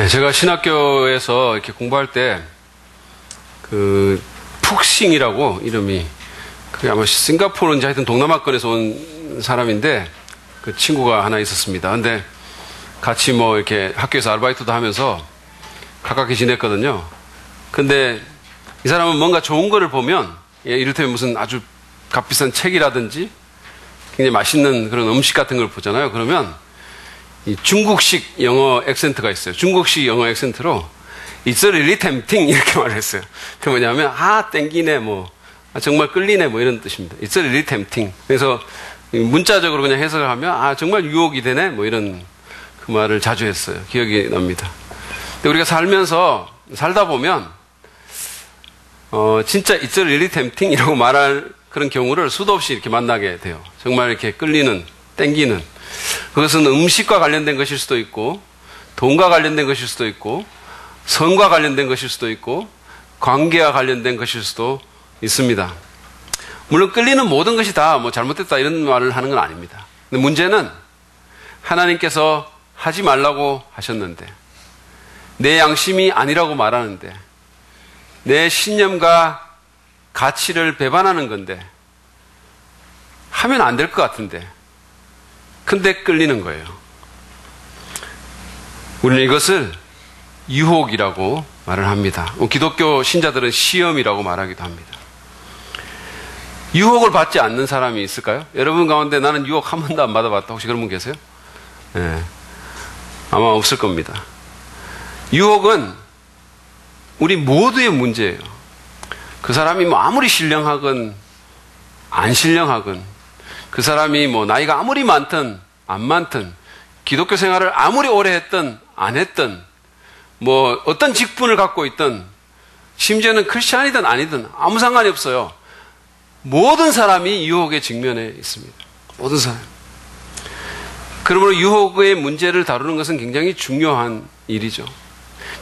제가 신학교에서 이렇게 공부할 때, 푹싱이라고 이름이, 그게 아마 싱가포르인지 하여튼 동남아권에서 온 사람인데, 그 친구가 하나 있었습니다. 근데 같이 뭐 이렇게 학교에서 아르바이트도 하면서 가깝게 지냈거든요. 근데 이 사람은 뭔가 좋은 거를 보면, 이를테면 무슨 아주 값비싼 책이라든지, 굉장히 맛있는 그런 음식 같은 걸 보잖아요. 그러면 이 중국식 영어 액센트가 있어요. 중국식 영어 액센트로 It's really tempting 이렇게 말을 했어요. 그 뭐냐면 땡기네 뭐 정말 끌리네 뭐 이런 뜻입니다. It's really tempting. 그래서 문자적으로 그냥 해석을 하면 정말 유혹이 되네 뭐 이런 그 말을 자주 했어요. 기억이 납니다. 근데 우리가 살다 보면 진짜 It's really tempting 이라고 말할 그런 경우를 수도 없이 이렇게 만나게 돼요. 정말 이렇게 끌리는, 땡기는. 그것은 음식과 관련된 것일 수도 있고, 돈과 관련된 것일 수도 있고, 성과 관련된 것일 수도 있고, 관계와 관련된 것일 수도 있습니다. 물론 끌리는 모든 것이 다 뭐 잘못됐다 이런 말을 하는 건 아닙니다. 근데 문제는 하나님께서 하지 말라고 하셨는데, 내 양심이 아니라고 말하는데, 내 신념과 가치를 배반하는 건데 하면 안 될 것 같은데 근데 끌리는 거예요. 우리는 이것을 유혹이라고 말을 합니다. 기독교 신자들은 시험이라고 말하기도 합니다. 유혹을 받지 않는 사람이 있을까요? 여러분 가운데 나는 유혹 한 번도 안 받아봤다 혹시 그런 분 계세요? 네. 아마 없을 겁니다. 유혹은 우리 모두의 문제예요. 그 사람이 뭐 아무리 신령하건 안 신령하건 그 사람이 뭐 나이가 아무리 많든 안 많든 기독교 생활을 아무리 오래 했든 안 했든 뭐 어떤 직분을 갖고 있든 심지어는 크리스찬이든 아니든 아무 상관이 없어요. 모든 사람이 유혹에 직면해 있습니다. 모든 사람. 그러므로 유혹의 문제를 다루는 것은 굉장히 중요한 일이죠.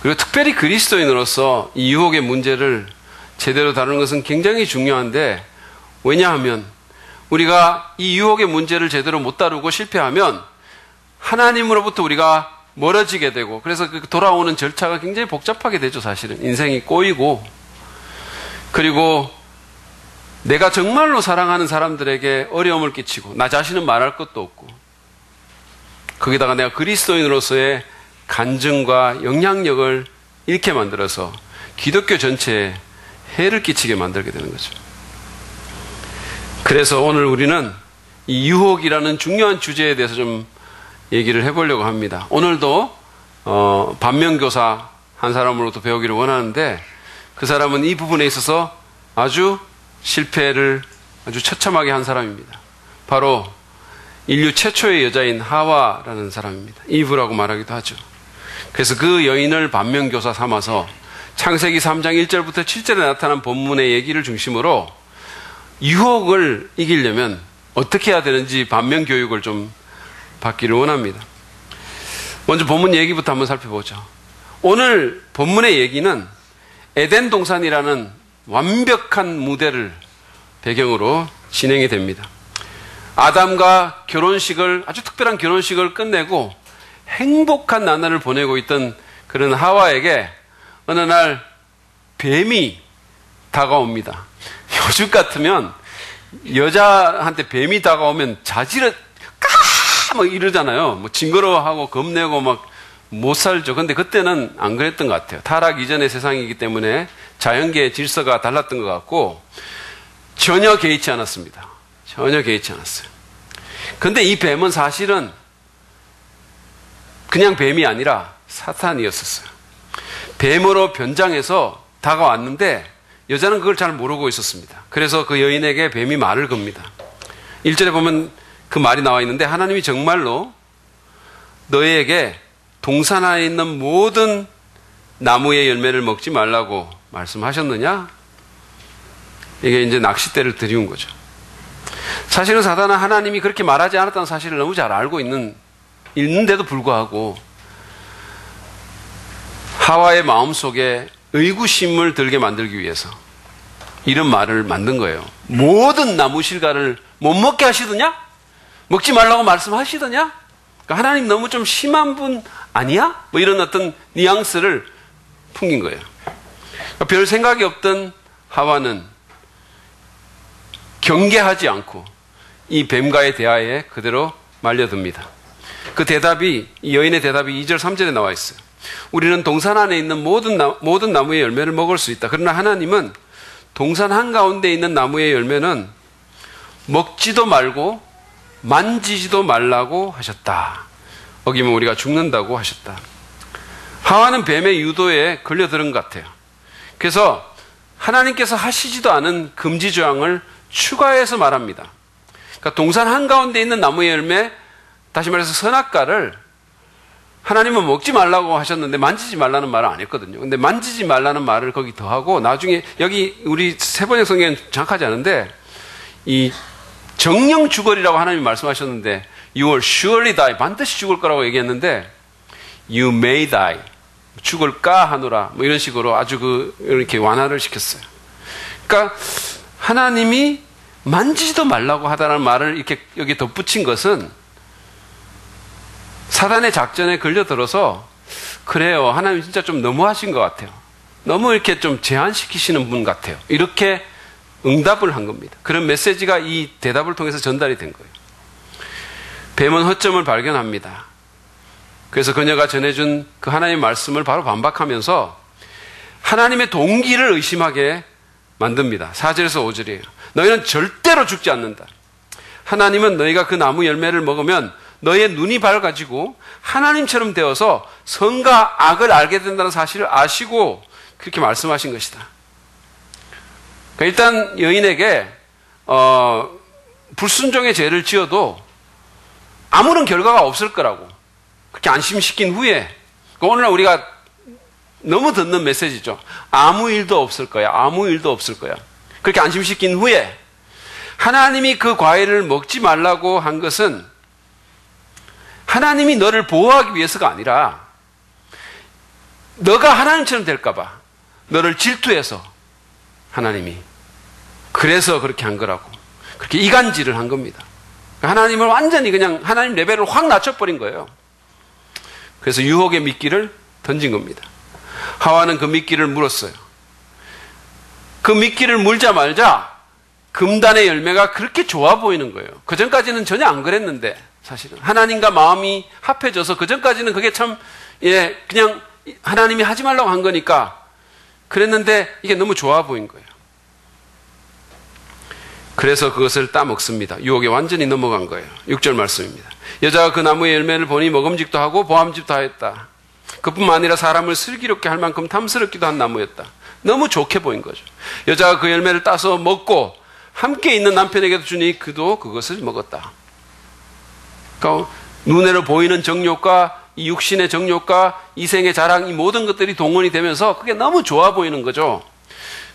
그리고 특별히 그리스도인으로서 이 유혹의 문제를 제대로 다루는 것은 굉장히 중요한데 왜냐하면 우리가 이 유혹의 문제를 제대로 못 다루고 실패하면 하나님으로부터 우리가 멀어지게 되고 그래서 그 돌아오는 절차가 굉장히 복잡하게 되죠. 사실은 인생이 꼬이고 그리고 내가 정말로 사랑하는 사람들에게 어려움을 끼치고 나 자신은 말할 것도 없고 거기다가 내가 그리스도인으로서의 간증과 영향력을 잃게 만들어서 기독교 전체에 해를 끼치게 만들게 되는 거죠. 그래서 오늘 우리는 이 유혹이라는 중요한 주제에 대해서 좀 얘기를 해보려고 합니다. 오늘도 반면교사 한 사람으로부터 배우기를 원하는데 그 사람은 이 부분에 있어서 아주 실패를 아주 처참하게 한 사람입니다. 바로 인류 최초의 여자인 하와라는 사람입니다. 이브라고 말하기도 하죠. 그래서 그 여인을 반면교사 삼아서 창세기 3장 1절부터 7절에 나타난 본문의 얘기를 중심으로 유혹을 이기려면 어떻게 해야 되는지 반면교육을 좀 받기를 원합니다. 먼저 본문 얘기부터 한번 살펴보죠. 오늘 본문의 얘기는 에덴 동산이라는 완벽한 무대를 배경으로 진행이 됩니다. 아담과 아주 특별한 결혼식을 끝내고 행복한 나날을 보내고 있던 그런 하와에게 어느 날 뱀이 다가옵니다. 요즘 같으면 여자한테 뱀이 다가오면 자지러 막 이러잖아요. 뭐 징그러워하고 겁내고 막 못 살죠. 근데 그때는 안 그랬던 것 같아요. 타락 이전의 세상이기 때문에 자연계의 질서가 달랐던 것 같고 전혀 개의치 않았습니다. 전혀 개의치 않았어요. 근데 이 뱀은 사실은 그냥 뱀이 아니라 사탄이었었어요. 뱀으로 변장해서 다가왔는데 여자는 그걸 잘 모르고 있었습니다. 그래서 그 여인에게 뱀이 말을 겁니다. 1절에 보면 그 말이 나와 있는데 하나님이 정말로 너희에게 동산 안에 있는 모든 나무의 열매를 먹지 말라고 말씀하셨느냐? 이게 이제 낚싯대를 들이운 거죠. 사실은 사단은 하나님이 그렇게 말하지 않았다는 사실을 너무 잘 알고 있는데도 불구하고 하와의 마음속에 의구심을 들게 만들기 위해서 이런 말을 만든 거예요. 모든 나무 실과를 못 먹게 하시더냐? 먹지 말라고 말씀하시더냐? 그러니까 하나님 너무 좀 심한 분 아니야? 뭐 이런 어떤 뉘앙스를 풍긴 거예요. 그러니까 별 생각이 없던 하와는 경계하지 않고 이 뱀과의 대화에 그대로 말려듭니다. 그 대답이, 이 여인의 대답이 2절 3절에 나와 있어요. 우리는 동산 안에 있는 모든 나무의 열매를 먹을 수 있다. 그러나 하나님은 동산 한가운데 있는 나무의 열매는 먹지도 말고 만지지도 말라고 하셨다. 어기면 우리가 죽는다고 하셨다. 하와는 뱀의 유도에 걸려들은 것 같아요. 그래서 하나님께서 하시지도 않은 금지 조항을 추가해서 말합니다. 그러니까 동산 한가운데 있는 나무의 열매, 다시 말해서 선악과를 하나님은 먹지 말라고 하셨는데 만지지 말라는 말을 안 했거든요. 근데 만지지 말라는 말을 거기 더하고 나중에 여기 우리 세번역 성경은 정확하지 않은데 이 정령 죽으리라고 하나님이 말씀하셨는데 You will surely die. 반드시 죽을 거라고 얘기했는데 You may die. 죽을까 하노라. 뭐 이런 식으로 아주 이렇게 완화를 시켰어요. 그러니까 하나님이 만지지도 말라고 하다는 말을 이렇게 여기 덧붙인 것은 사단의 작전에 걸려들어서 그래요. 하나님 진짜 좀 너무하신 것 같아요. 너무 이렇게 좀 제한시키시는 분 같아요. 이렇게 응답을 한 겁니다. 그런 메시지가 이 대답을 통해서 전달이 된 거예요. 뱀은 허점을 발견합니다. 그래서 그녀가 전해준 그 하나님의 말씀을 바로 반박하면서 하나님의 동기를 의심하게 만듭니다. 4절에서 5절이에요. 너희는 절대로 죽지 않는다. 하나님은 너희가 그 나무 열매를 먹으면 너희의 눈이 밝아지고 하나님처럼 되어서 선과 악을 알게 된다는 사실을 아시고 그렇게 말씀하신 것이다. 그러니까 일단 여인에게 불순종의 죄를 지어도 아무런 결과가 없을 거라고 그렇게 안심시킨 후에, 오늘날 우리가 너무 듣는 메시지죠. 아무 일도 없을 거야. 아무 일도 없을 거야. 그렇게 안심시킨 후에 하나님이 그 과일을 먹지 말라고 한 것은 하나님이 너를 보호하기 위해서가 아니라 너가 하나님처럼 될까 봐 너를 질투해서 하나님이 그래서 그렇게 한 거라고, 그렇게 이간질을 한 겁니다. 하나님을 완전히 그냥 하나님 레벨을 확 낮춰버린 거예요. 그래서 유혹의 미끼를 던진 겁니다. 하와는 그 미끼를 물었어요. 그 미끼를 물자마자 금단의 열매가 그렇게 좋아 보이는 거예요. 그전까지는 전혀 안 그랬는데, 사실은 하나님과 마음이 합해져서 그전까지는 그게 참 그냥 하나님이 하지 말라고 한 거니까 그랬는데 이게 너무 좋아 보인 거예요. 그래서 그것을 따먹습니다. 유혹에 완전히 넘어간 거예요. 6절 말씀입니다. 여자가 그 나무의 열매를 보니 먹음직도 하고 보암직도 하였다. 그뿐만 아니라 사람을 슬기롭게 할 만큼 탐스럽기도 한 나무였다. 너무 좋게 보인 거죠. 여자가 그 열매를 따서 먹고 함께 있는 남편에게도 주니 그도 그것을 먹었다. 그러니까 눈으로 보이는 정욕과 이 육신의 정욕과 이생의 자랑, 이 모든 것들이 동원이 되면서 그게 너무 좋아 보이는 거죠.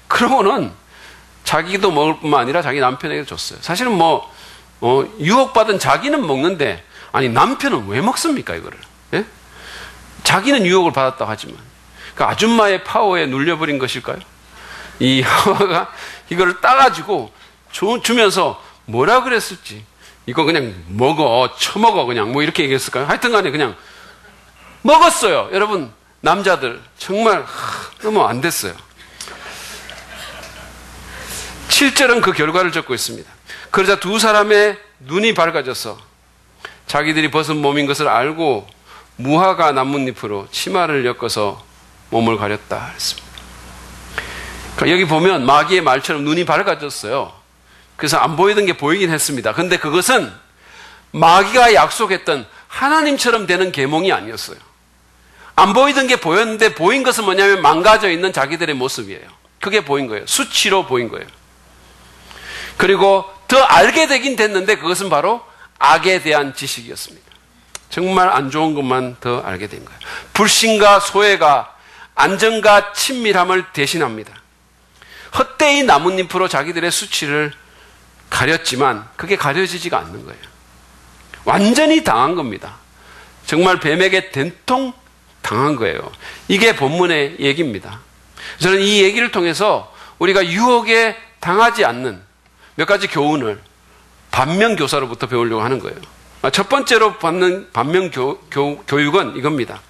그러고는 자기도 먹을 뿐만 아니라 자기 남편에게도 줬어요. 사실은 유혹받은 자기는 먹는데, 아니, 남편은 왜 먹습니까, 이거를? 예? 자기는 유혹을 받았다고 하지만. 그 아줌마의 파워에 눌려버린 것일까요? 이 하와가 이거를 따가지고 주면서 뭐라 그랬을지. 이거 그냥 먹어, 처먹어, 그냥 뭐 이렇게 얘기했을까요? 하여튼 간에 그냥 먹었어요. 여러분, 남자들. 정말 너무 안 됐어요. 7절은 그 결과를 적고 있습니다. 그러자 두 사람의 눈이 밝아져서 자기들이 벗은 몸인 것을 알고 무화과 나뭇잎으로 치마를 엮어서 몸을 가렸다 했습니다. 그러니까 여기 보면 마귀의 말처럼 눈이 밝아졌어요. 그래서 안 보이던 게 보이긴 했습니다. 근데 그것은 마귀가 약속했던 하나님처럼 되는 계몽이 아니었어요. 안 보이던 게 보였는데 보인 것은 뭐냐면 망가져 있는 자기들의 모습이에요. 그게 보인 거예요. 수치로 보인 거예요. 그리고 더 알게 되긴 됐는데 그것은 바로 악에 대한 지식이었습니다. 정말 안 좋은 것만 더 알게 된 거예요. 불신과 소외가 안정과 친밀함을 대신합니다. 헛되이 나뭇잎으로 자기들의 수치를 가렸지만 그게 가려지지가 않는 거예요. 완전히 당한 겁니다. 정말 뱀에게 된통 당한 거예요. 이게 본문의 얘기입니다. 저는 이 얘기를 통해서 우리가 유혹에 당하지 않는 몇 가지 교훈을 반면교사로부터 배우려고 하는 거예요. 첫 번째로 받는 반면 교육은 이겁니다.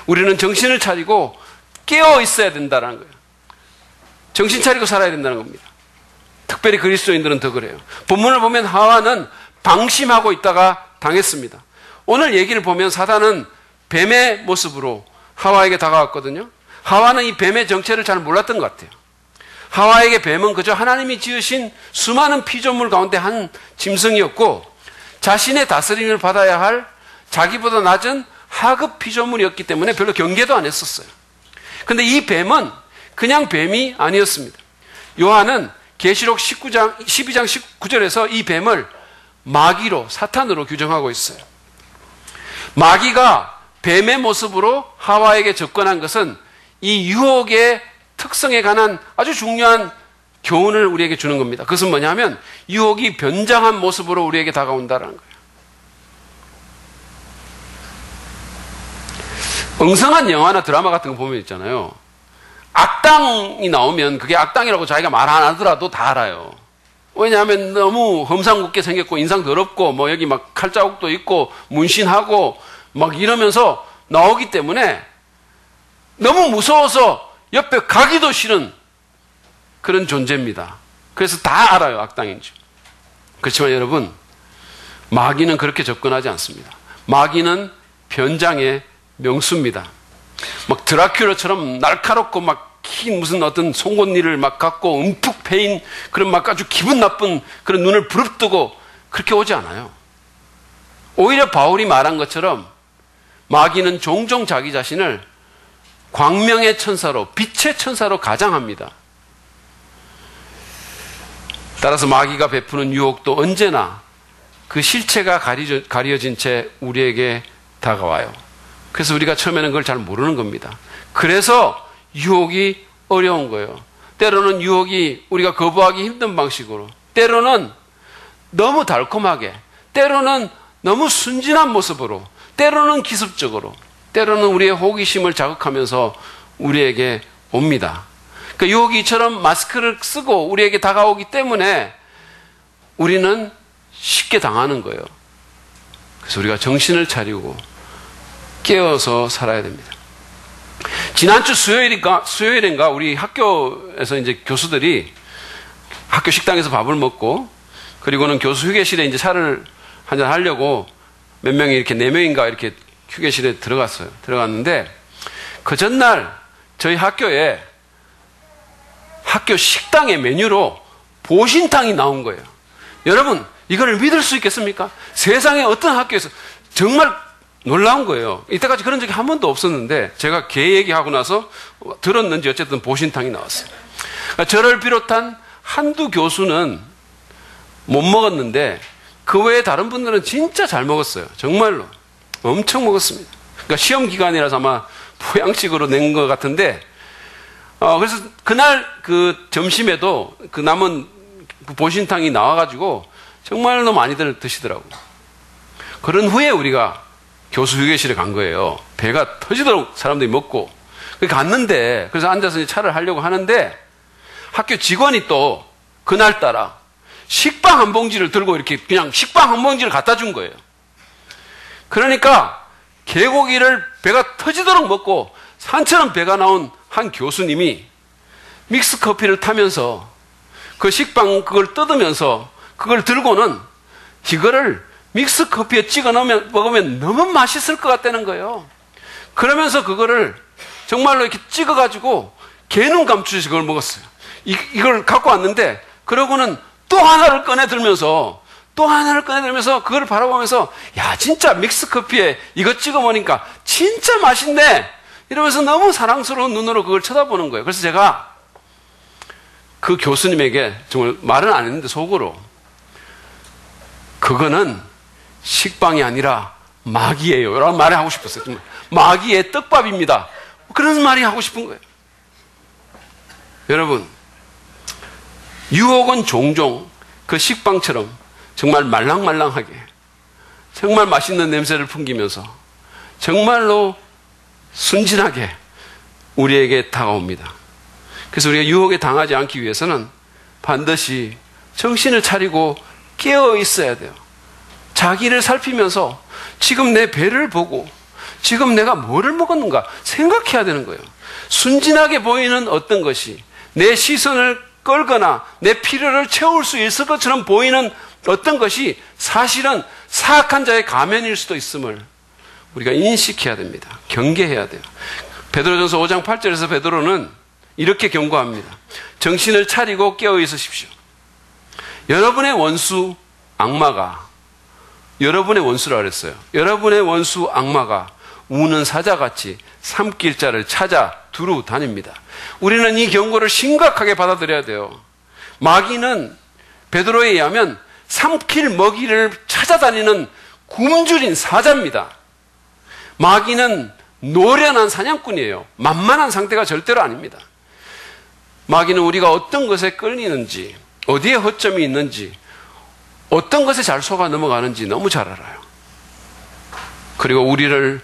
우리는 정신을 차리고 깨어 있어야 된다는 거예요. 정신 차리고 살아야 된다는 겁니다. 특별히 그리스도인들은 더 그래요. 본문을 보면 하와는 방심하고 있다가 당했습니다. 오늘 얘기를 보면 사단은 뱀의 모습으로 하와에게 다가왔거든요. 하와는 이 뱀의 정체를 잘 몰랐던 것 같아요. 하와에게 뱀은 그저 하나님이 지으신 수많은 피조물 가운데 한 짐승이었고 자신의 다스림을 받아야 할 자기보다 낮은 하급 피조물이었기 때문에 별로 경계도 안 했었어요. 그런데 이 뱀은 그냥 뱀이 아니었습니다. 요한은 계시록 12장 19절에서 이 뱀을 마귀로, 사탄으로 규정하고 있어요. 마귀가 뱀의 모습으로 하와에게 접근한 것은 이 유혹의 특성에 관한 아주 중요한 교훈을 우리에게 주는 겁니다. 그것은 뭐냐면 유혹이 변장한 모습으로 우리에게 다가온다는 거예요. 엉성한 영화나 드라마 같은 거 보면 있잖아요. 악당이 나오면 그게 악당이라고 자기가 말 안 하더라도 다 알아요. 왜냐하면 너무 험상궂게 생겼고 인상 더럽고 뭐 여기 막 칼자국도 있고 문신하고 막 이러면서 나오기 때문에 너무 무서워서 옆에 가기도 싫은 그런 존재입니다. 그래서 다 알아요, 악당인지. 그렇지만 여러분, 마귀는 그렇게 접근하지 않습니다. 마귀는 변장의 명수입니다. 막 드라큘라처럼 날카롭고 막 긴 무슨 어떤 송곳니를 막 갖고 움푹 패인 그런 막 아주 기분 나쁜 그런 눈을 부릅뜨고 그렇게 오지 않아요. 오히려 바울이 말한 것처럼 마귀는 종종 자기 자신을 광명의 천사로, 빛의 천사로 가장합니다. 따라서 마귀가 베푸는 유혹도 언제나 그 실체가 가려진 채 우리에게 다가와요. 그래서 우리가 처음에는 그걸 잘 모르는 겁니다. 그래서 유혹이 어려운 거예요. 때로는 유혹이 우리가 거부하기 힘든 방식으로, 때로는 너무 달콤하게, 때로는 너무 순진한 모습으로, 때로는 기습적으로, 때로는 우리의 호기심을 자극하면서 우리에게 옵니다. 그 유혹이 이처럼 마스크를 쓰고 우리에게 다가오기 때문에 우리는 쉽게 당하는 거예요. 그래서 우리가 정신을 차리고 깨어서 살아야 됩니다. 지난주 수요일인가 우리 학교에서 이제 교수들이 학교 식당에서 밥을 먹고 그리고는 교수 휴게실에 이제 차를 한잔 하려고 몇 명이 이렇게 4명인가 이렇게 휴게실에 들어갔는데 그 전날 저희 학교에 학교 식당의 메뉴로 보신탕이 나온 거예요. 여러분, 이걸 믿을 수 있겠습니까? 세상에 어떤 학교에서 정말 놀라운 거예요. 이때까지 그런 적이 한 번도 없었는데 제가 개 얘기하고 나서 들었는지 어쨌든 보신탕이 나왔어요. 그러니까 저를 비롯한 한두 교수는 못 먹었는데 그 외에 다른 분들은 진짜 잘 먹었어요. 정말로. 엄청 먹었습니다. 그러니까 시험 기간이라서 아마 보양식으로 낸 것 같은데 그래서 그날 그 점심에도 그 남은 그 보신탕이 나와가지고 정말로 많이들 드시더라고요. 그런 후에 우리가 교수 휴게실에 간 거예요. 배가 터지도록 사람들이 먹고. 갔는데, 그래서 앉아서 차를 하려고 하는데, 학교 직원이 또 그날따라 식빵 한 봉지를 들고 이렇게 그냥 식빵 한 봉지를 갖다 준 거예요. 그러니까 개고기를 배가 터지도록 먹고 산처럼 배가 나온 한 교수님이 믹스 커피를 타면서 그 식빵 그걸 뜯으면서 그걸 들고는 이거를 믹스 커피에 찍어 먹으면 너무 맛있을 것 같다는 거예요. 그러면서 그거를 정말로 이렇게 찍어가지고 개눈 감추듯이 그걸 먹었어요. 이걸 갖고 왔는데 그러고는 또 하나를 꺼내들면서 그걸 바라보면서 야 진짜 믹스 커피에 이거 찍어 먹으니까 진짜 맛있네 이러면서 너무 사랑스러운 눈으로 그걸 쳐다보는 거예요. 그래서 제가 그 교수님에게 정말 말은 안 했는데 속으로 그거는 식빵이 아니라 마귀예요 라는 말을 하고 싶었어요. 정말. 마귀의 떡밥입니다. 그런 말이 하고 싶은 거예요. 여러분, 유혹은 종종 그 식빵처럼 정말 말랑말랑하게 정말 맛있는 냄새를 풍기면서 정말로 순진하게 우리에게 다가옵니다. 그래서 우리가 유혹에 당하지 않기 위해서는 반드시 정신을 차리고 깨어 있어야 돼요. 자기를 살피면서 지금 내 배를 보고 지금 내가 뭐를 먹었는가 생각해야 되는 거예요. 순진하게 보이는 어떤 것이 내 시선을 끌거나 내 필요를 채울 수 있을 것처럼 보이는 어떤 것이 사실은 사악한 자의 가면일 수도 있음을 우리가 인식해야 됩니다. 경계해야 돼요. 베드로전서 5장 8절에서 베드로는 이렇게 경고합니다. 정신을 차리고 깨어 있으십시오. 여러분의 원수 악마가, 여러분의 원수라 그랬어요. 여러분의 원수 악마가 우는 사자같이 삼킬 자를 찾아 두루 다닙니다. 우리는 이 경고를 심각하게 받아들여야 돼요. 마귀는 베드로에 의하면 삼킬 먹이를 찾아다니는 굶주린 사자입니다. 마귀는 노련한 사냥꾼이에요. 만만한 상태가 절대로 아닙니다. 마귀는 우리가 어떤 것에 끌리는지, 어디에 허점이 있는지, 어떤 것에 잘 속아 넘어가는지 너무 잘 알아요. 그리고 우리를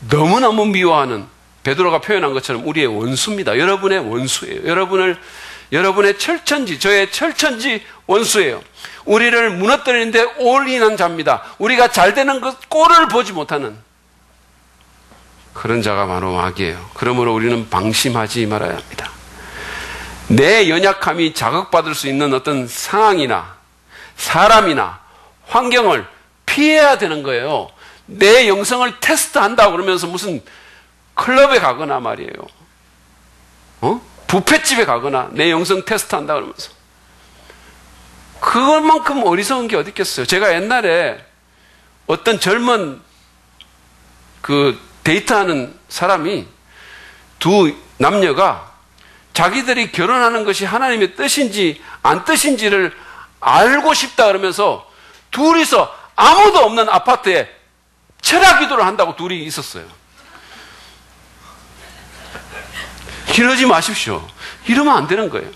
너무너무 미워하는, 베드로가 표현한 것처럼 우리의 원수입니다. 여러분의 원수예요. 여러분의 철천지, 저의 철천지 원수예요. 우리를 무너뜨리는데 올인한 자입니다. 우리가 잘 되는 것 꼴을 보지 못하는 그런 자가 바로 마귀예요. 그러므로 우리는 방심하지 말아야 합니다. 내 연약함이 자극받을 수 있는 어떤 상황이나 사람이나 환경을 피해야 되는 거예요. 내 영성을 테스트한다고 그러면서 무슨 클럽에 가거나 말이에요. 뷔페집에 가거나 내 영성 테스트한다 그러면서. 그것만큼 어리석은 게 어디 있겠어요. 제가 옛날에 어떤 젊은 데이트하는 사람이 두 남녀가 자기들이 결혼하는 것이 하나님의 뜻인지 안 뜻인지를 알고 싶다 그러면서 둘이서 아무도 없는 아파트에 철학 기도를 한다고 둘이 있었어요. 이러지 마십시오. 이러면 안 되는 거예요.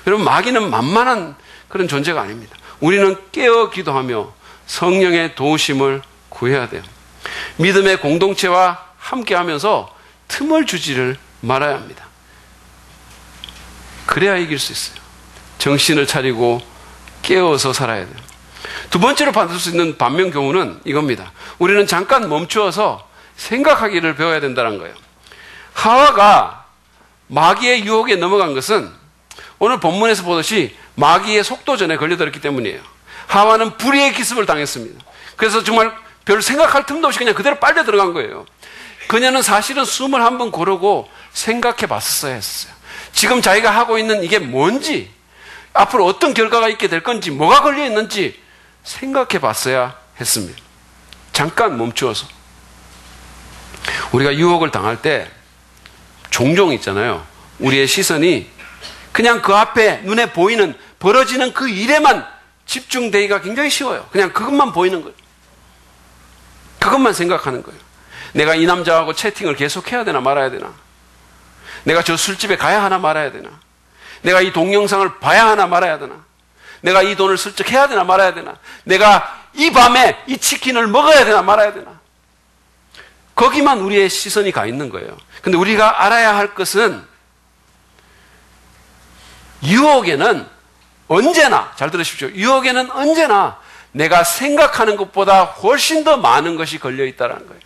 여러분, 마귀는 만만한 그런 존재가 아닙니다. 우리는 깨어 기도하며 성령의 도우심을 구해야 돼요. 믿음의 공동체와 함께 하면서 틈을 주지를 말아야 합니다. 그래야 이길 수 있어요. 정신을 차리고 깨어서 살아야 돼요. 두 번째로 받을 수 있는 반면 교훈은 이겁니다. 우리는 잠깐 멈추어서 생각하기를 배워야 된다는 거예요. 하와가 마귀의 유혹에 넘어간 것은 오늘 본문에서 보듯이 마귀의 속도전에 걸려들었기 때문이에요. 하와는 불의의 기습을 당했습니다. 그래서 정말 별 생각할 틈도 없이 그냥 그대로 빨려 들어간 거예요. 그녀는 사실은 숨을 한번 고르고 생각해 봤었어야 했어요. 지금 자기가 하고 있는 이게 뭔지, 앞으로 어떤 결과가 있게 될 건지, 뭐가 걸려 있는지 생각해 봤어야 했습니다. 잠깐 멈추어서. 우리가 유혹을 당할 때 종종 있잖아요. 우리의 시선이 그냥 그 앞에 눈에 보이는 벌어지는 그 일에만 집중되기가 굉장히 쉬워요. 그냥 그것만 보이는 거예요. 그것만 생각하는 거예요. 내가 이 남자하고 채팅을 계속 해야 되나 말아야 되나? 내가 저 술집에 가야 하나 말아야 되나? 내가 이 동영상을 봐야 하나 말아야 되나? 내가 이 돈을 슬쩍 해야 되나 말아야 되나? 내가 이 밤에 이 치킨을 먹어야 되나 말아야 되나? 거기만 우리의 시선이 가 있는 거예요. 근데 우리가 알아야 할 것은 유혹에는 언제나, 잘 들으십시오. 유혹에는 언제나 내가 생각하는 것보다 훨씬 더 많은 것이 걸려 있다는 거예요.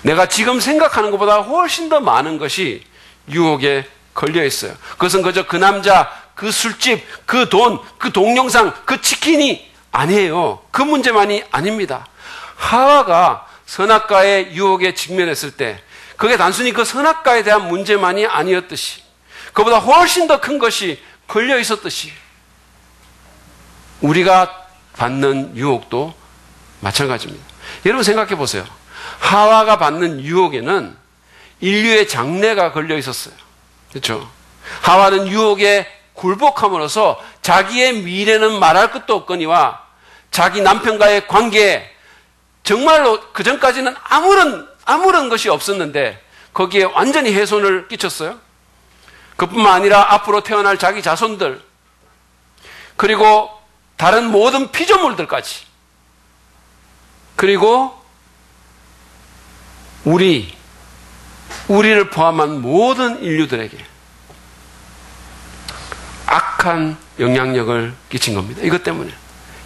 내가 지금 생각하는 것보다 훨씬 더 많은 것이 유혹에 걸려 있어요. 그것은 그저 그 남자, 그 술집, 그 돈, 그 동영상, 그 치킨이 아니에요. 그 문제만이 아닙니다. 하와가 선악과의 유혹에 직면했을 때 그게 단순히 그 선악과에 대한 문제만이 아니었듯이, 그보다 훨씬 더 큰 것이 걸려 있었듯이 우리가 받는 유혹도 마찬가지입니다. 여러분 생각해 보세요. 하와가 받는 유혹에는 인류의 장래가 걸려 있었어요. 그렇죠? 하와는 유혹에 굴복함으로써 자기의 미래는 말할 것도 없거니와 자기 남편과의 관계에 정말로 그전까지는 아무런 것이 없었는데 거기에 완전히 훼손을 끼쳤어요. 그뿐만 아니라 앞으로 태어날 자기 자손들, 그리고 다른 모든 피조물들까지, 그리고 우리를 포함한 모든 인류들에게 악한 영향력을 끼친 겁니다. 이것 때문에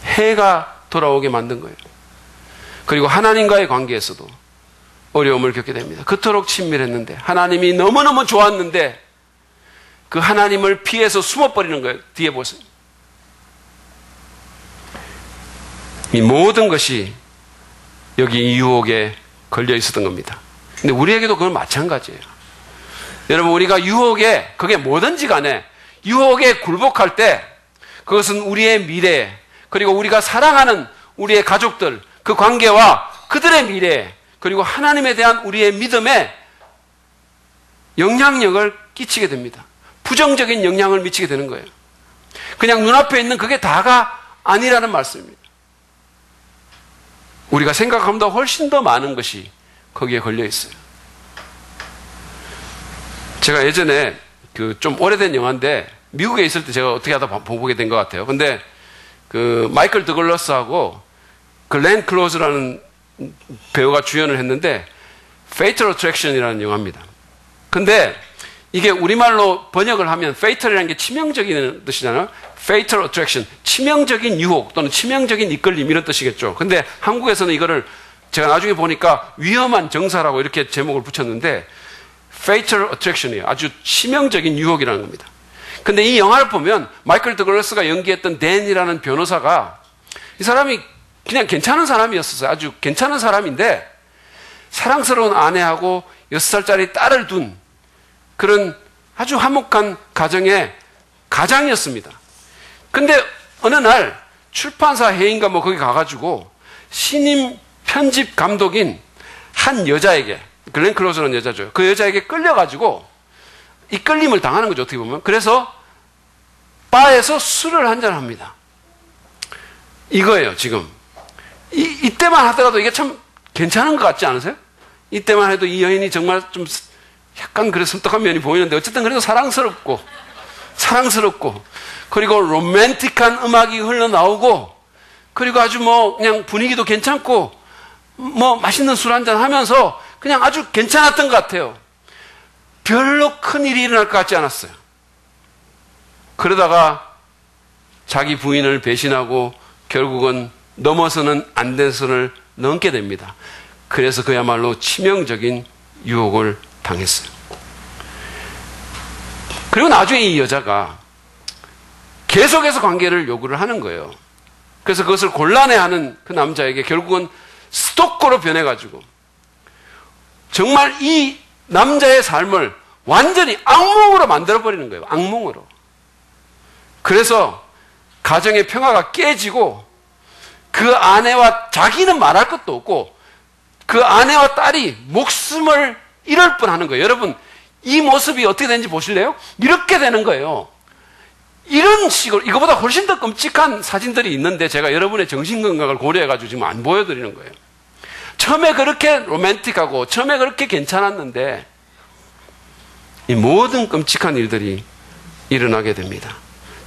해가 돌아오게 만든 거예요. 그리고 하나님과의 관계에서도 어려움을 겪게 됩니다. 그토록 친밀했는데, 하나님이 너무너무 좋았는데 그 하나님을 피해서 숨어버리는 거예요. 뒤에 보세요. 이 모든 것이 여기 유혹에 걸려 있었던 겁니다. 근데 우리에게도 그건 마찬가지예요. 여러분, 우리가 유혹에, 그게 뭐든지 간에 유혹에 굴복할 때 그것은 우리의 미래, 그리고 우리가 사랑하는 우리의 가족들, 그 관계와 그들의 미래, 그리고 하나님에 대한 우리의 믿음에 영향력을 끼치게 됩니다. 부정적인 영향을 미치게 되는 거예요. 그냥 눈앞에 있는 그게 다가 아니라는 말씀입니다. 우리가 생각한 것보다 훨씬 더 많은 것이 거기에 걸려 있어요. 제가 예전에 그 좀 오래된 영화인데 미국에 있을 때 제가 어떻게 하다 보게 된 것 같아요. 근데 그 마이클 더글러스하고 글렌 클로즈라는 배우가 주연을 했는데 Fatal Attraction이라는 영화입니다. 근데 이게 우리말로 번역을 하면 Fatal이라는 게 치명적인 뜻이잖아요. Fatal Attraction, 치명적인 유혹 또는 치명적인 이끌림 이런 뜻이겠죠. 근데 한국에서는 이거를 제가 나중에 보니까 위험한 정사라고 이렇게 제목을 붙였는데 Fatal Attraction이에요. 아주 치명적인 유혹이라는 겁니다. 근데 이 영화를 보면 마이클 더글러스가 연기했던 댄이라는 변호사가 이 사람이 그냥 괜찮은 사람이었어요. 아주 괜찮은 사람인데 사랑스러운 아내하고 6살짜리 딸을 둔 그런 아주 화목한 가정의 가장이었습니다. 근데 어느 날 출판사 회의인가 뭐 거기 가가지고 신임 편집 감독인 한 여자에게, 글렌 클로즈라는 여자죠. 그 여자에게 끌려가지고 이 끌림을 당하는 거죠, 어떻게 보면. 그래서 바에서 술을 한잔 합니다. 이거예요, 지금. 이때만 하더라도 이게 참 괜찮은 것 같지 않으세요? 이때만 해도 이 여인이 정말 좀 약간 그래 섬뜩한 면이 보이는데 어쨌든 그래도 사랑스럽고 그리고 로맨틱한 음악이 흘러나오고 그리고 아주 뭐 그냥 분위기도 괜찮고 뭐 맛있는 술 한잔 하면서 그냥 아주 괜찮았던 것 같아요. 별로 큰일이 일어날 것 같지 않았어요. 그러다가 자기 부인을 배신하고 결국은 넘어서는 안 된 선을 넘게 됩니다. 그래서 그야말로 치명적인 유혹을 당했어요. 그리고 나중에 이 여자가 계속해서 관계를 요구를 하는 거예요. 그래서 그것을 곤란해하는 그 남자에게 결국은 스토커로 변해가지고 정말 이 남자의 삶을 완전히 악몽으로 만들어버리는 거예요. 악몽으로. 그래서 가정의 평화가 깨지고 그 아내와 자기는 말할 것도 없고 그 아내와 딸이 목숨을 잃을 뻔하는 거예요. 여러분, 이 모습이 어떻게 되는지 보실래요? 이렇게 되는 거예요. 이런 식으로, 이거보다 훨씬 더 끔찍한 사진들이 있는데 제가 여러분의 정신건강을 고려해가지고 지금 안 보여드리는 거예요. 처음에 그렇게 로맨틱하고 처음에 그렇게 괜찮았는데 이 모든 끔찍한 일들이 일어나게 됩니다.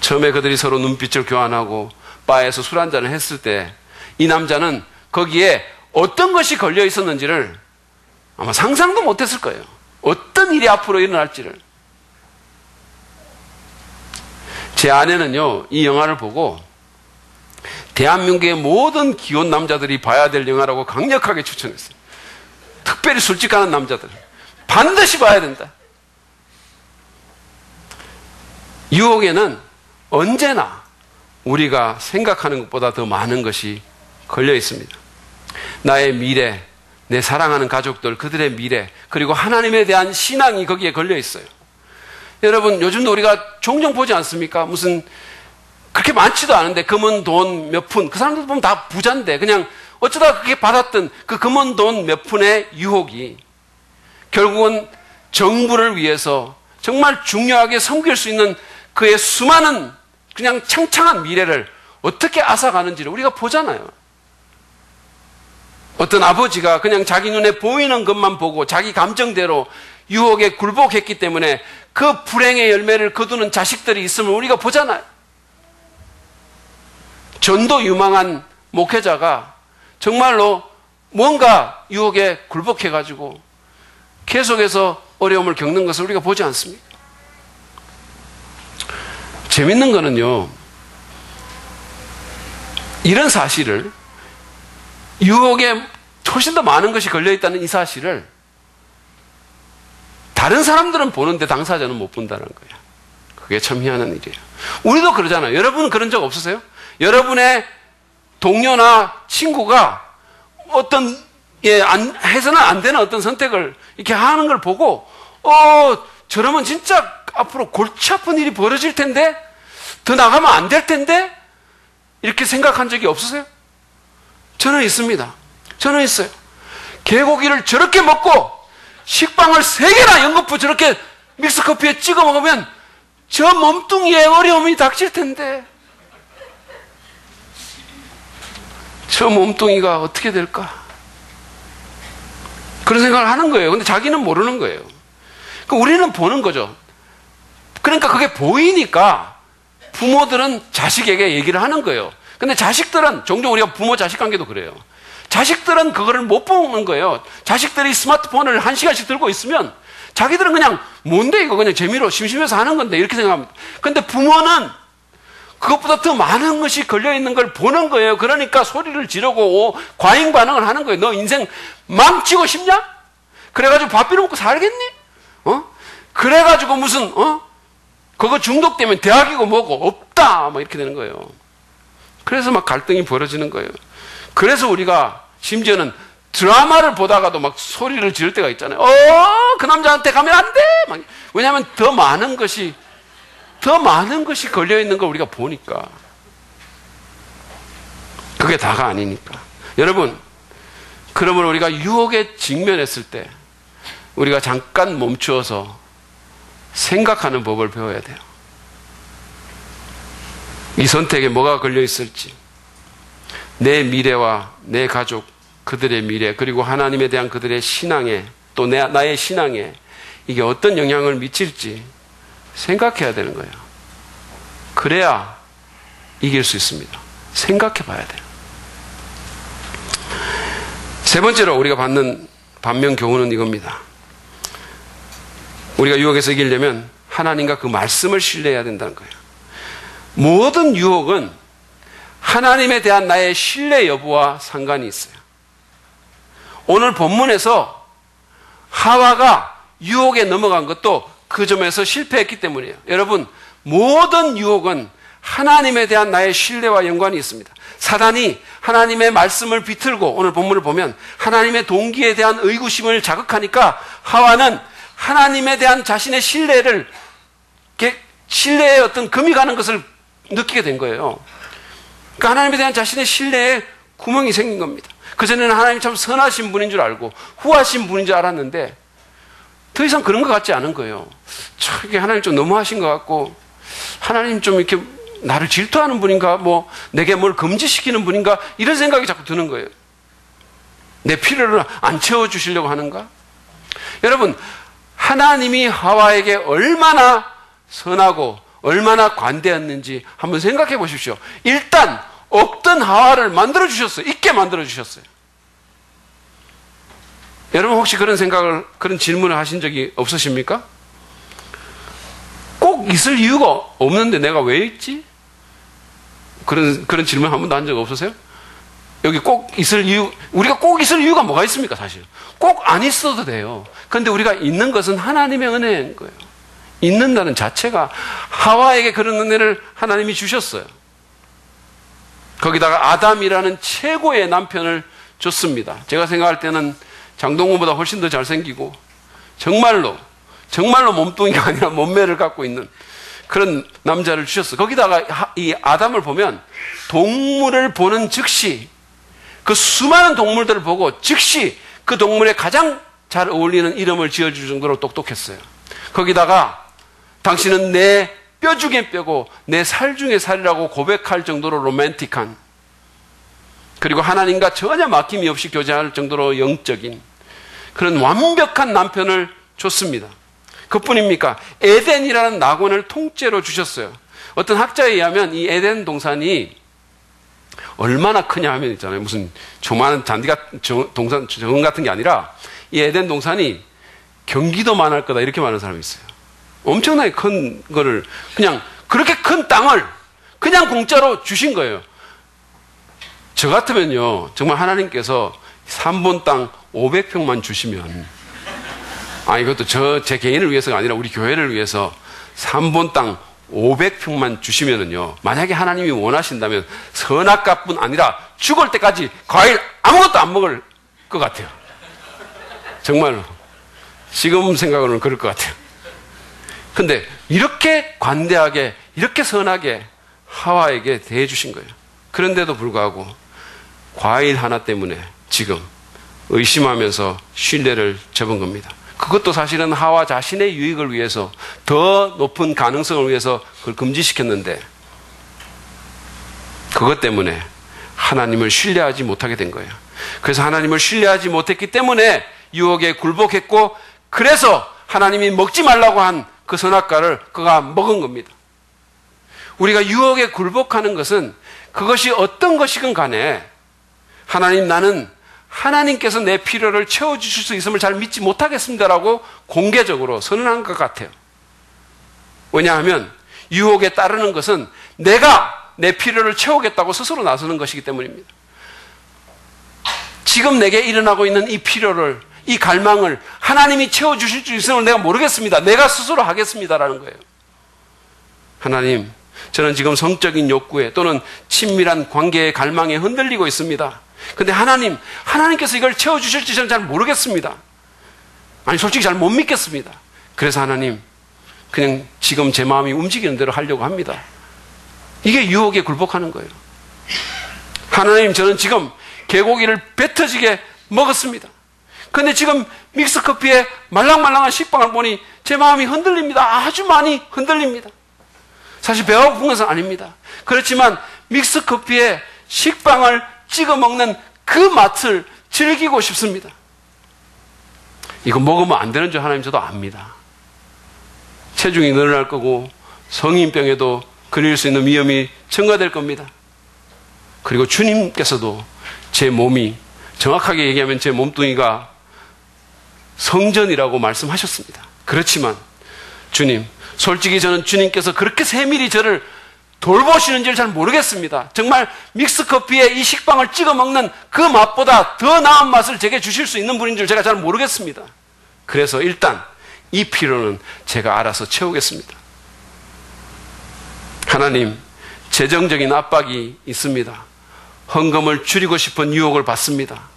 처음에 그들이 서로 눈빛을 교환하고 바에서 술 한잔을 했을 때 이 남자는 거기에 어떤 것이 걸려 있었는지를 아마 상상도 못했을 거예요. 어떤 일이 앞으로 일어날지를. 제 아내는요, 이 영화를 보고 대한민국의 모든 기혼 남자들이 봐야 될 영화라고 강력하게 추천했어요. 특별히 솔직한 남자들. 반드시 봐야 된다. 유혹에는 언제나 우리가 생각하는 것보다 더 많은 것이 걸려 있습니다. 나의 미래, 내 사랑하는 가족들, 그들의 미래, 그리고 하나님에 대한 신앙이 거기에 걸려 있어요. 여러분, 요즘도 우리가 종종 보지 않습니까? 무슨 그렇게 많지도 않은데 금은 돈 몇 푼, 그 사람들 보면 다 부자인데 그냥 어쩌다 그렇게 받았던 그 금은 돈 몇 푼의 유혹이 결국은 정부를 위해서 정말 중요하게 섬길 수 있는 그의 수많은 그냥 창창한 미래를 어떻게 앗아가는지를 우리가 보잖아요. 어떤 아버지가 그냥 자기 눈에 보이는 것만 보고 자기 감정대로 유혹에 굴복했기 때문에 그 불행의 열매를 거두는 자식들이 있음을 우리가 보잖아요. 전도 유망한 목회자가 정말로 뭔가 유혹에 굴복해가지고 계속해서 어려움을 겪는 것을 우리가 보지 않습니까? 재밌는 거는요, 이런 사실을, 유혹에 훨씬 더 많은 것이 걸려있다는 이 사실을 다른 사람들은 보는데 당사자는 못 본다는 거예요. 그게 참 희한한 일이에요. 우리도 그러잖아요. 여러분은 그런 적 없으세요? 여러분의 동료나 친구가 어떤, 해서는 안 되는 어떤 선택을 이렇게 하는 걸 보고, 저러면 진짜 앞으로 골치 아픈 일이 벌어질 텐데? 더 나가면 안 될 텐데? 이렇게 생각한 적이 없으세요? 저는 있습니다. 저는 있어요. 개고기를 저렇게 먹고 식빵을 3개나 연거푸 저렇게 믹스커피에 찍어 먹으면 저 몸뚱이에 어려움이 닥칠 텐데 저 몸뚱이가 어떻게 될까? 그런 생각을 하는 거예요. 근데 자기는 모르는 거예요. 우리는 보는 거죠. 그러니까 그게 보이니까 부모들은 자식에게 얘기를 하는 거예요. 근데 자식들은, 종종 우리가 부모 자식 관계도 그래요. 자식들은 그거를 못 보는 거예요. 자식들이 스마트폰을 1시간씩 들고 있으면 자기들은 그냥 뭔데 이거 그냥 재미로 심심해서 하는 건데 이렇게 생각합니다. 근데 부모는 그것보다 더 많은 것이 걸려있는 걸 보는 거예요. 그러니까 소리를 지르고 과잉 반응을 하는 거예요. 너 인생 망치고 싶냐? 그래가지고 밥 빌어먹고 살겠니? 그래가지고 무슨 그거 중독되면 대학이고 뭐고 없다 막 이렇게 되는 거예요. 그래서 막 갈등이 벌어지는 거예요. 그래서 우리가 심지어는 드라마를 보다가도 막 소리를 지를 때가 있잖아요. 그 남자한테 가면 안 돼! 막. 왜냐하면 더 많은 것이 걸려있는 걸 우리가 보니까. 그게 다가 아니니까. 여러분, 그러면 우리가 유혹에 직면했을 때 우리가 잠깐 멈추어서 생각하는 법을 배워야 돼요. 이 선택에 뭐가 걸려있을지, 내 미래와 내 가족, 그들의 미래, 그리고 하나님에 대한 그들의 신앙에, 또 나의 신앙에 이게 어떤 영향을 미칠지 생각해야 되는 거예요. 그래야 이길 수 있습니다. 생각해 봐야 돼요. 세 번째로 우리가 받는 반면 교훈은 이겁니다. 우리가 유혹에서 이기려면 하나님과 그 말씀을 신뢰해야 된다는 거예요. 모든 유혹은 하나님에 대한 나의 신뢰 여부와 상관이 있어요. 오늘 본문에서 하와가 유혹에 넘어간 것도 그 점에서 실패했기 때문이에요. 여러분, 모든 유혹은 하나님에 대한 나의 신뢰와 연관이 있습니다. 사단이 하나님의 말씀을 비틀고 오늘 본문을 보면 하나님의 동기에 대한 의구심을 자극하니까 하와는 하나님에 대한 자신의 신뢰의 어떤 금이 가는 것을 느끼게 된 거예요. 그러니까 하나님에 대한 자신의 신뢰에 구멍이 생긴 겁니다. 그전에는 하나님이 참 선하신 분인 줄 알고 후하신 분인 줄 알았는데 더 이상 그런 것 같지 않은 거예요. 이게 하나님 좀 너무하신 것 같고 하나님 좀 이렇게 나를 질투하는 분인가, 뭐 내게 뭘 금지시키는 분인가, 이런 생각이 자꾸 드는 거예요. 내 필요를 안 채워주시려고 하는가? 여러분, 하나님이 하와에게 얼마나 선하고 얼마나 관대했는지 한번 생각해 보십시오. 일단 없던 하와를 만들어 주셨어요. 있게 만들어 주셨어요. 여러분 혹시 그런 질문을 하신 적이 없으십니까? 꼭 있을 이유가 없는데 내가 왜 있지? 그런 질문 한 번도 한 적 없으세요? 여기 꼭 있을 이유, 우리가 꼭 있을 이유가 뭐가 있습니까, 사실? 꼭 안 있어도 돼요. 그런데 우리가 있는 것은 하나님의 은혜인 거예요. 있는다는 자체가 하와에게 그런 은혜를 하나님이 주셨어요. 거기다가 아담이라는 최고의 남편을 줬습니다. 제가 생각할 때는 장동건보다 훨씬 더 잘생기고 정말로 몸뚱이가 아니라 몸매를 갖고 있는 그런 남자를 주셨어요. 거기다가 이 아담을 보면 동물을 보는 즉시 그 수많은 동물들을 보고 즉시 그 동물에 가장 잘 어울리는 이름을 지어줄 정도로 똑똑했어요. 거기다가 당신은 내 뼈 중에 뼈고 내 살 중에 살이라고 고백할 정도로 로맨틱한, 그리고 하나님과 전혀 막힘이 없이 교제할 정도로 영적인 그런 완벽한 남편을 줬습니다. 그뿐입니까? 에덴이라는 낙원을 통째로 주셨어요. 어떤 학자에 의하면 이 에덴 동산이 얼마나 크냐 하면 있잖아요. 무슨 조그마한 정원 같은 게 아니라 이 에덴 동산이 경기도만 할 거다 이렇게 말하는 사람이 있어요. 엄청나게 큰 거를 그냥 그렇게 큰 땅을 그냥 공짜로 주신 거예요. 저 같으면요, 정말 하나님께서 3번 땅 500평만 주시면, 이것도 제 개인을 위해서가 아니라 우리 교회를 위해서 3번 땅 500평만 주시면은요, 만약에 하나님이 원하신다면 선악과뿐 아니라 죽을 때까지 과일 아무것도 안 먹을 것 같아요. 정말로. 지금 생각으로는 그럴 것 같아요. 근데 이렇게 관대하게, 이렇게 선하게 하와에게 대해주신 거예요. 그런데도 불구하고 과일 하나 때문에 지금 의심하면서 신뢰를 접은 겁니다. 그것도 사실은 하와 자신의 유익을 위해서, 더 높은 가능성을 위해서 그걸 금지시켰는데, 그것 때문에 하나님을 신뢰하지 못하게 된 거예요. 그래서 하나님을 신뢰하지 못했기 때문에 유혹에 굴복했고, 그래서 하나님이 먹지 말라고 한 그 선악과를 그가 먹은 겁니다. 우리가 유혹에 굴복하는 것은 그것이 어떤 것이건 간에 하나님, 나는 하나님께서 내 필요를 채워주실 수 있음을 잘 믿지 못하겠습니다라고 공개적으로 선언한 것 같아요. 왜냐하면 유혹에 따르는 것은 내가 내 필요를 채우겠다고 스스로 나서는 것이기 때문입니다. 지금 내게 일어나고 있는 이 필요를, 이 갈망을 하나님이 채워주실 수 있음을 내가 모르겠습니다. 내가 스스로 하겠습니다라는 거예요. 하나님, 저는 지금 성적인 욕구에 또는 친밀한 관계의 갈망에 흔들리고 있습니다. 근데 하나님께서 이걸 채워주실지 저는 잘 모르겠습니다. 솔직히 잘 못 믿겠습니다. 그래서 하나님, 그냥 지금 제 마음이 움직이는 대로 하려고 합니다. 이게 유혹에 굴복하는 거예요. 하나님, 저는 지금 개고기를 배 터지게 먹었습니다. 근데 지금 믹스커피에 말랑말랑한 식빵을 보니 제 마음이 흔들립니다. 아주 많이 흔들립니다. 사실 배가 고픈 것은 아닙니다. 그렇지만 믹스커피에 식빵을 찍어 먹는 그 맛을 즐기고 싶습니다. 이거 먹으면 안 되는 줄 하나님 저도 압니다. 체중이 늘어날 거고 성인병에도 걸릴 수 있는 위험이 증가될 겁니다. 그리고 주님께서도 제 몸이, 정확하게 얘기하면 제 몸뚱이가 성전이라고 말씀하셨습니다. 그렇지만 주님, 솔직히 저는 주님께서 그렇게 세밀히 저를 돌보시는지를 잘 모르겠습니다. 정말 믹스커피에 이 식빵을 찍어 먹는 그 맛보다 더 나은 맛을 제게 주실 수 있는 분인 줄 제가 잘 모르겠습니다. 그래서 일단 이 필요는 제가 알아서 채우겠습니다. 하나님, 재정적인 압박이 있습니다. 헌금을 줄이고 싶은 유혹을 받습니다.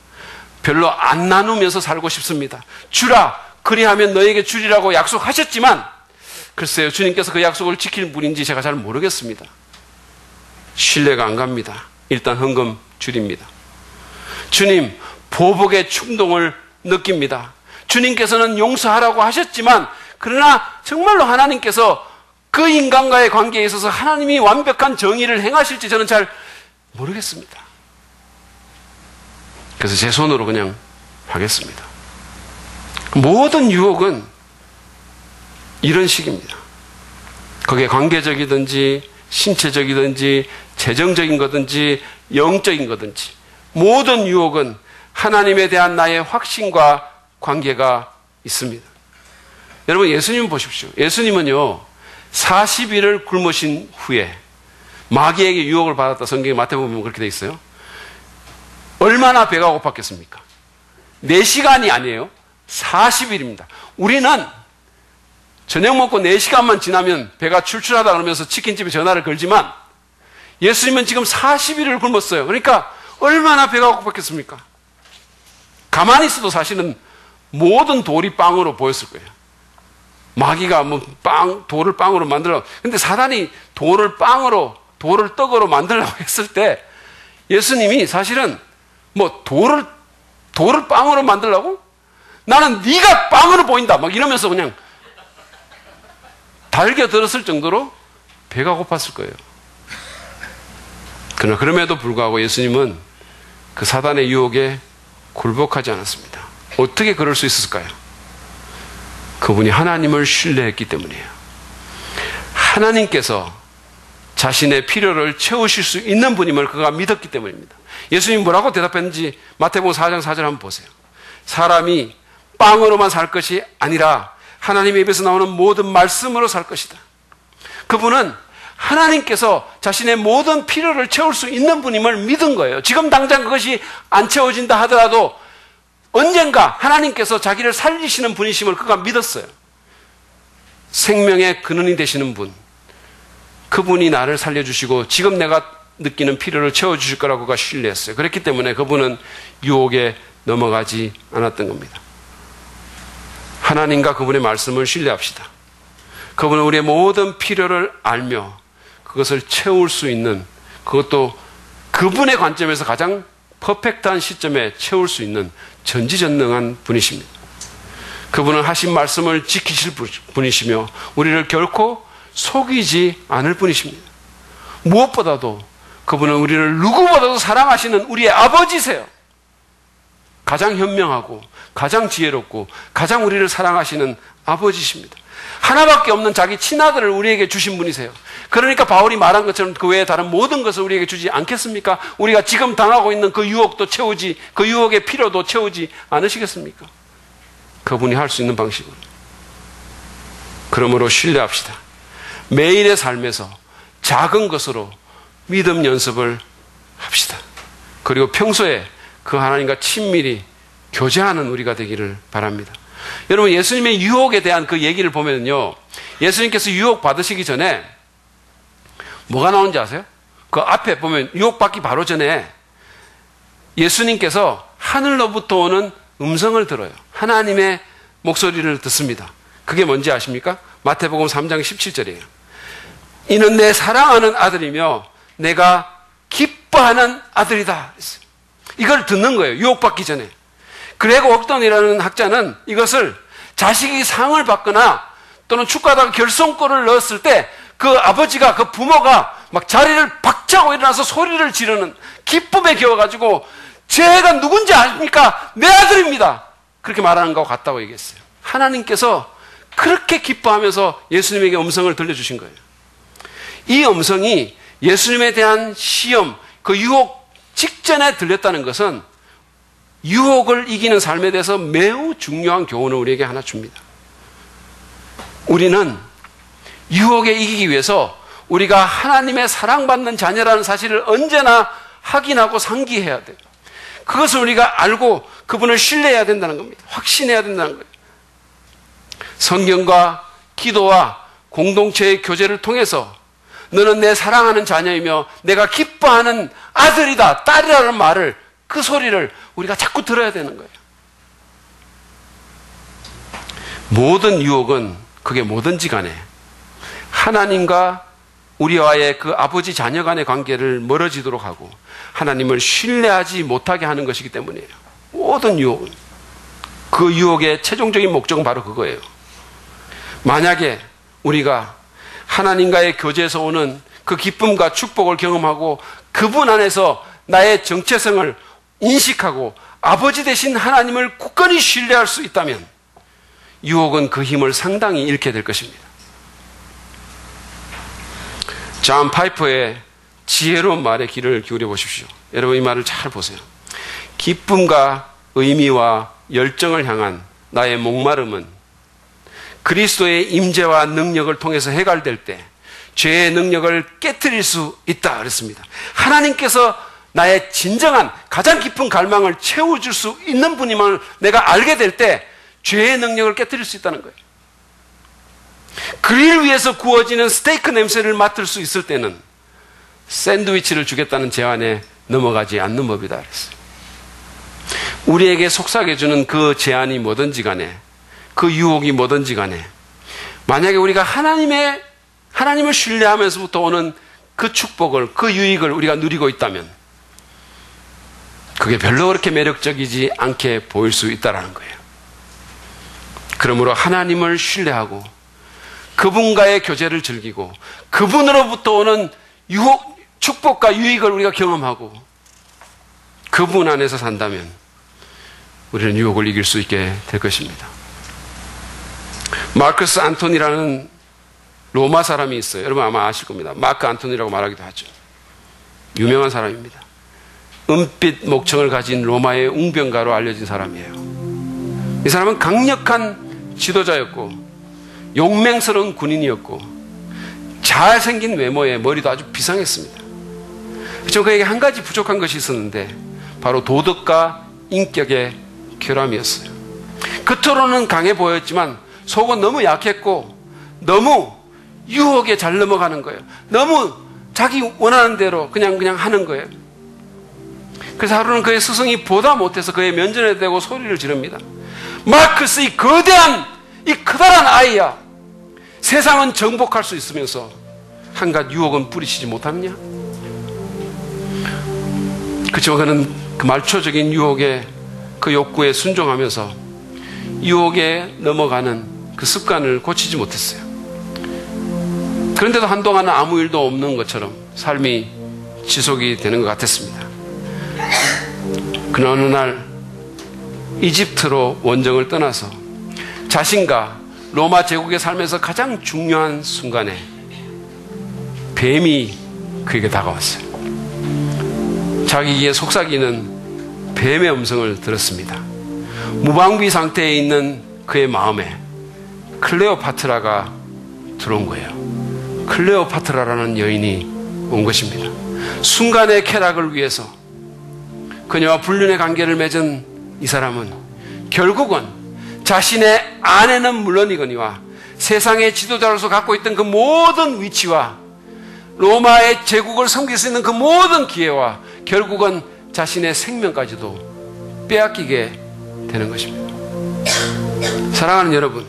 별로 안 나누면서 살고 싶습니다. 주라, 그리하면 너에게 주리라고 약속하셨지만 글쎄요, 주님께서 그 약속을 지킬 분인지 제가 잘 모르겠습니다. 신뢰가 안 갑니다. 일단 헌금 줄입니다. 주님, 보복의 충동을 느낍니다. 주님께서는 용서하라고 하셨지만, 그러나 정말로 하나님께서 그 인간과의 관계에 있어서 하나님이 완벽한 정의를 행하실지 저는 잘 모르겠습니다. 그래서 제 손으로 그냥 하겠습니다. 모든 유혹은 이런 식입니다. 그게 관계적이든지 신체적이든지 재정적인 거든지 영적인 거든지 모든 유혹은 하나님에 대한 나의 확신과 관계가 있습니다. 여러분, 예수님 보십시오. 예수님은요, 40일을 굶으신 후에 마귀에게 유혹을 받았다. 성경에 마태복음 보면 그렇게 돼 있어요. 얼마나 배가 고팠겠습니까? 4시간이 아니에요. 40일입니다. 우리는 저녁 먹고 4시간만 지나면 배가 출출하다 그러면서 치킨집에 전화를 걸지만 예수님은 지금 40일을 굶었어요. 그러니까 얼마나 배가 고팠겠습니까? 가만히 있어도 사실은 모든 돌이 빵으로 보였을 거예요. 마귀가 돌을 빵으로 만들려고. 근데 사단이 돌을 떡으로 만들려고 했을 때 예수님이 사실은 돌을 빵으로 만들려고? 나는 네가 빵으로 보인다. 막 이러면서 그냥 달겨들었을 정도로 배가 고팠을 거예요. 그러나 그럼에도 불구하고 예수님은 그 사단의 유혹에 굴복하지 않았습니다. 어떻게 그럴 수 있었을까요? 그분이 하나님을 신뢰했기 때문이에요. 하나님께서 자신의 필요를 채우실 수 있는 분임을 그가 믿었기 때문입니다. 예수님이 뭐라고 대답했는지 마태복음 4장 4절 한번 보세요. 사람이 빵으로만 살 것이 아니라 하나님의 입에서 나오는 모든 말씀으로 살 것이다. 그분은 하나님께서 자신의 모든 필요를 채울 수 있는 분임을 믿은 거예요. 지금 당장 그것이 안 채워진다 하더라도 언젠가 하나님께서 자기를 살리시는 분이심을 그가 믿었어요. 생명의 근원이 되시는 분, 그분이 나를 살려주시고 지금 내가 느끼는 필요를 채워주실 거라고 그가 신뢰했어요. 그렇기 때문에 그분은 유혹에 넘어가지 않았던 겁니다. 하나님과 그분의 말씀을 신뢰합시다. 그분은 우리의 모든 필요를 알며 그것을 채울 수 있는, 그것도 그분의 관점에서 가장 퍼펙트한 시점에 채울 수 있는 전지전능한 분이십니다. 그분은 하신 말씀을 지키실 분이시며 우리를 결코 속이지 않을 분이십니다. 무엇보다도 그분은 우리를 누구보다도 사랑하시는 우리의 아버지세요. 가장 현명하고 가장 지혜롭고 가장 우리를 사랑하시는 아버지십니다. 하나밖에 없는 자기 친아들을 우리에게 주신 분이세요. 그러니까 바울이 말한 것처럼 그 외에 다른 모든 것을 우리에게 주지 않겠습니까? 우리가 지금 당하고 있는 그 유혹도 채우지, 그 유혹의 필요도 채우지 않으시겠습니까? 그분이 할 수 있는 방식으로. 그러므로 신뢰합시다. 매일의 삶에서 작은 것으로 믿음 연습을 합시다. 그리고 평소에 그 하나님과 친밀히 교제하는 우리가 되기를 바랍니다. 여러분, 예수님의 유혹에 대한 그 얘기를 보면요, 예수님께서 유혹 받으시기 전에 뭐가 나오는지 아세요? 그 앞에 보면 유혹받기 바로 전에 예수님께서 하늘로부터 오는 음성을 들어요. 하나님의 목소리를 듣습니다. 그게 뭔지 아십니까? 마태복음 3장 17절이에요. 이는 내 사랑하는 아들이며 내가 기뻐하는 아들이다. 이걸 듣는 거예요. 유혹받기 전에. 그레고 옥던이라는 학자는 이것을 자식이 상을 받거나 또는 축구하다가 결승골을 넣었을 때 그 아버지가, 그 부모가 막 자리를 박차고 일어나서 소리를 지르는 기쁨에 겨워가지고 제가 누군지 아십니까? 내 아들입니다. 그렇게 말하는 것과 같다고 얘기했어요. 하나님께서 그렇게 기뻐하면서 예수님에게 음성을 들려주신 거예요. 이 음성이 예수님에 대한 시험, 그 유혹 직전에 들렸다는 것은 유혹을 이기는 삶에 대해서 매우 중요한 교훈을 우리에게 하나 줍니다. 우리는 유혹에 이기기 위해서 우리가 하나님의 사랑받는 자녀라는 사실을 언제나 확인하고 상기해야 돼요. 그것을 우리가 알고 그분을 신뢰해야 된다는 겁니다. 확신해야 된다는 거예요. 성경과 기도와 공동체의 교제를 통해서 너는 내 사랑하는 자녀이며 내가 기뻐하는 아들이다, 딸이라는 말을, 그 소리를 우리가 자꾸 들어야 되는 거예요. 모든 유혹은 그게 뭐든지 간에 하나님과 우리와의 그 아버지 자녀 간의 관계를 멀어지도록 하고 하나님을 신뢰하지 못하게 하는 것이기 때문이에요. 모든 유혹은. 그 유혹의 최종적인 목적은 바로 그거예요. 만약에 우리가 하나님과의 교제에서 오는 그 기쁨과 축복을 경험하고 그분 안에서 나의 정체성을 인식하고 아버지 되신 하나님을 굳건히 신뢰할 수 있다면 유혹은 그 힘을 상당히 잃게 될 것입니다. 존 파이퍼의 지혜로운 말에 귀를 기울여 보십시오. 여러분, 이 말을 잘 보세요. 기쁨과 의미와 열정을 향한 나의 목마름은 그리스도의 임재와 능력을 통해서 해결될 때 죄의 능력을 깨트릴 수 있다 그랬습니다. 하나님께서 나의 진정한 가장 깊은 갈망을 채워줄 수 있는 분임을 내가 알게 될 때 죄의 능력을 깨트릴 수 있다는 거예요. 그릴 위에서 구워지는 스테이크 냄새를 맡을 수 있을 때는 샌드위치를 주겠다는 제안에 넘어가지 않는 법이다 그랬어요. 우리에게 속삭여 주는 그 제안이 뭐든지 간에, 그 유혹이 뭐든지 간에, 만약에 우리가 하나님을 신뢰하면서부터 오는 그 축복을, 그 유익을 우리가 누리고 있다면 그게 별로 그렇게 매력적이지 않게 보일 수 있다는 거예요. 그러므로 하나님을 신뢰하고 그분과의 교제를 즐기고 그분으로부터 오는 유혹, 축복과 유익을 우리가 경험하고 그분 안에서 산다면 우리는 유혹을 이길 수 있게 될 것입니다. 마크스 안토니라는 로마 사람이 있어요. 여러분 아마 아실 겁니다. 마크 안토니라고 말하기도 하죠. 유명한 사람입니다. 은빛 목청을 가진 로마의 웅변가로 알려진 사람이에요. 이 사람은 강력한 지도자였고 용맹스러운 군인이었고 잘생긴 외모에 머리도 아주 비상했습니다. 그렇지만 그에게 한 가지 부족한 것이 있었는데 바로 도덕과 인격의 결함이었어요. 겉으로는 강해 보였지만 속은 너무 약했고 너무 유혹에 잘 넘어가는 거예요. 너무 자기 원하는 대로 그냥 하는 거예요. 그래서 하루는 그의 스승이 보다 못해서 그의 면전에 대고 소리를 지릅니다. 마크스, 이 거대한, 이 커다란 아이야. 세상은 정복할 수 있으면서 한갓 유혹은 뿌리치지 못하느냐? 그렇지만 그는 그 말초적인 유혹에, 그 욕구에 순종하면서 유혹에 넘어가는 그 습관을 고치지 못했어요. 그런데도 한동안은 아무 일도 없는 것처럼 삶이 지속이 되는 것 같았습니다. 그러나 어느 날 이집트로 원정을 떠나서 자신과 로마 제국의 삶에서 가장 중요한 순간에 뱀이 그에게 다가왔어요. 자기에게 속삭이는 뱀의 음성을 들었습니다. 무방비 상태에 있는 그의 마음에 클레오파트라가 들어온 거예요. 클레오파트라라는 여인이 온 것입니다. 순간의 쾌락을 위해서 그녀와 불륜의 관계를 맺은 이 사람은 결국은 자신의 아내는 물론이거니와 세상의 지도자로서 갖고 있던 그 모든 위치와 로마의 제국을 섬길 수 있는 그 모든 기회와 결국은 자신의 생명까지도 빼앗기게 되는 것입니다. 사랑하는 여러분,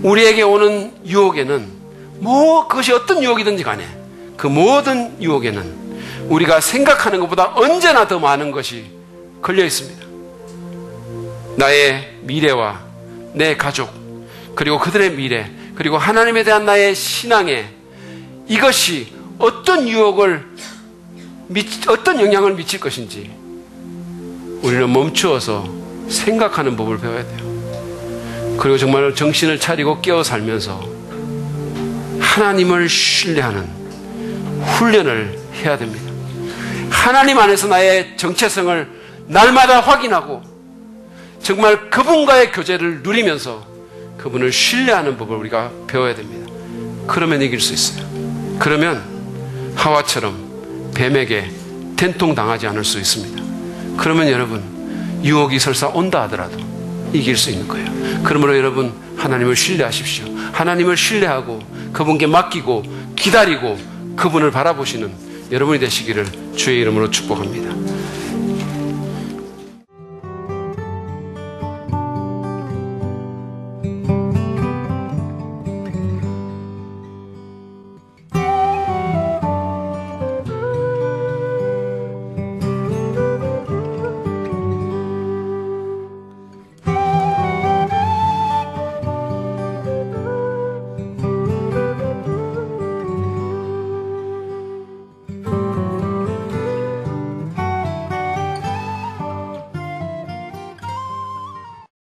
우리에게 오는 유혹에는 그것이 어떤 유혹이든지 간에 그 모든 유혹에는 우리가 생각하는 것보다 언제나 더 많은 것이 걸려 있습니다. 나의 미래와 내 가족, 그리고 그들의 미래, 그리고 하나님에 대한 나의 신앙에 이것이 어떤 어떤 영향을 미칠 것인지 우리는 멈추어서 생각하는 법을 배워야 돼요. 그리고 정말 정신을 차리고 깨어 살면서 하나님을 신뢰하는 훈련을 해야 됩니다. 하나님 안에서 나의 정체성을 날마다 확인하고 정말 그분과의 교제를 누리면서 그분을 신뢰하는 법을 우리가 배워야 됩니다. 그러면 이길 수 있어요. 그러면 하와처럼 뱀에게 된통당하지 않을 수 있습니다. 그러면 여러분, 유혹이 설사 온다 하더라도 이길 수 있는 거예요. 그러므로 여러분, 하나님을 신뢰하십시오. 하나님을 신뢰하고 그분께 맡기고 기다리고 그분을 바라보시는 여러분이 되시기를 주의 이름으로 축복합니다.